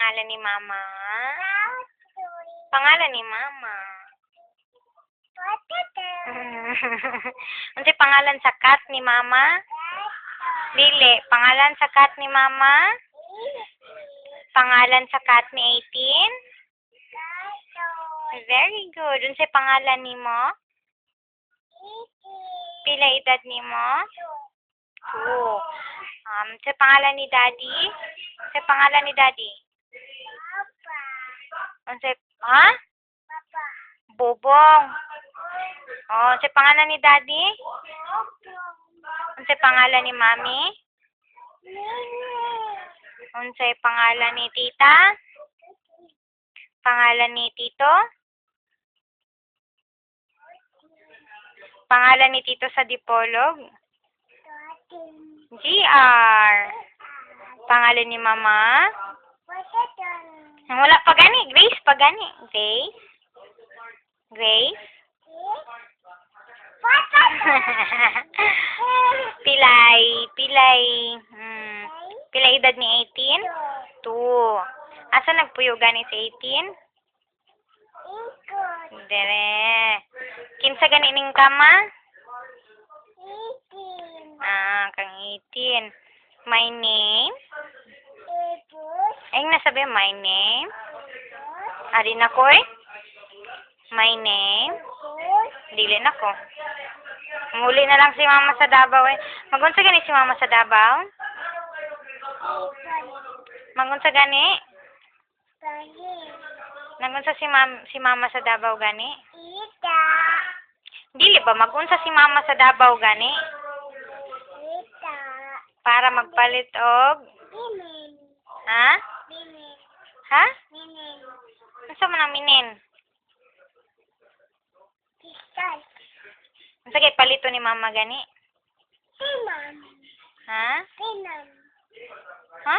pangalan ni Mama? Pangalan ni Mama. Unsay pangalan sa cat ni Mama? Dili, pangalan sa cat ni Mama? Pangalan sa cat ni 18? Very good. Unsay pangalan nimo? Pila edad nimo? 2. Sa pangalan ni Daddy? Sa pangalan ni Daddy? Unsay Bobong. Oh, sa pangalan ni Daddy? Unsay pangalan ni Mami? Unsay pangalan ni Tita? Pangalan ni Tito? Pangalan ni Tito sa Dipolog? GR. Pangalan ni Mama? Wala pa gani. Grace pa gani. Grace? Grace? Pilay. Pilay edad ni 18? 2. Asa nagpuyo gani si 18? Dere. Kinsa gani ning kama? Kang 18. My name? Ay, nasabi my name? Ari na ko eh? My name? Dili na ko. Muli na lang si Mama sa Davao eh. Magunsa gani si Mama sa Davao? Magunsa gani? Nagunsa si Mama sa Davao gani? Dili ba magunsa si Mama sa Davao gani? Para magpalit og ha? Ha? Unsa man ang minin? Unsa kay palito ni Mama gani? Ha? Ha?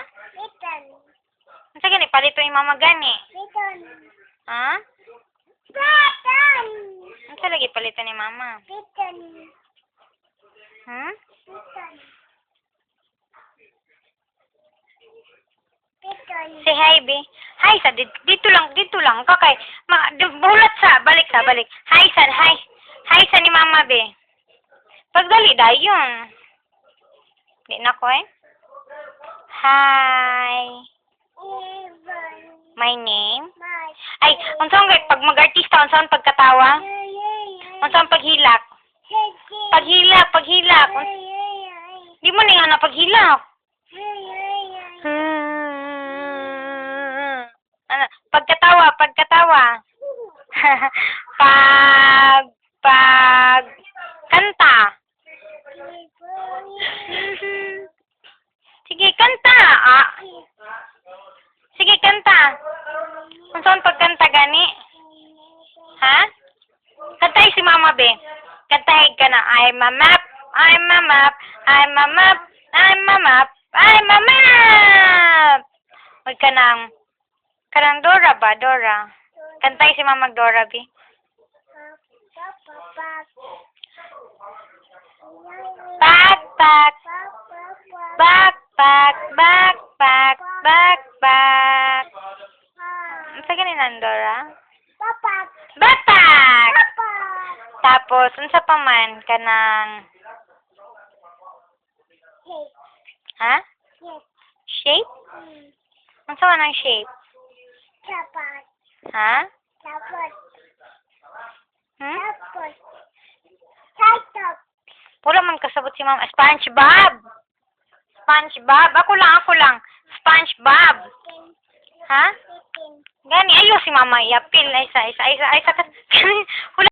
Unsa gani palito ni Mama gani? Ha? Unsa lagi palito ni Mama? Say hi, be. Hi, sa dito lang ka kay bulat sa balik. Hi sa ni Mama, be. Pagdali dayon. Di na ko eh. Hi. My name? Ay, unsang pag mag-artista unsang pagkatawa? Unsang paghilak? Paghilak. Di mo ninga na paghilak. Pagkatawa. Kanta. Sige, kanta. Sige, kanta. Unsaon pagkanta gani? Ha? Kantay si Mama, be. Kantay ka na. I'm a map. Huwag ka kanang Dora ba? Dora. Kantay si Mama Dora, be. Backpack. Unsa gani nan Dora? Backpack. Tapos unsa pa man kanang ha? Shape? Unsa man ang shape? Ha? Wala man kasabot si Mama. SpongeBob. Ako lang. SpongeBob. Ha? Gani, ayo si Mama iapil na isa. Wala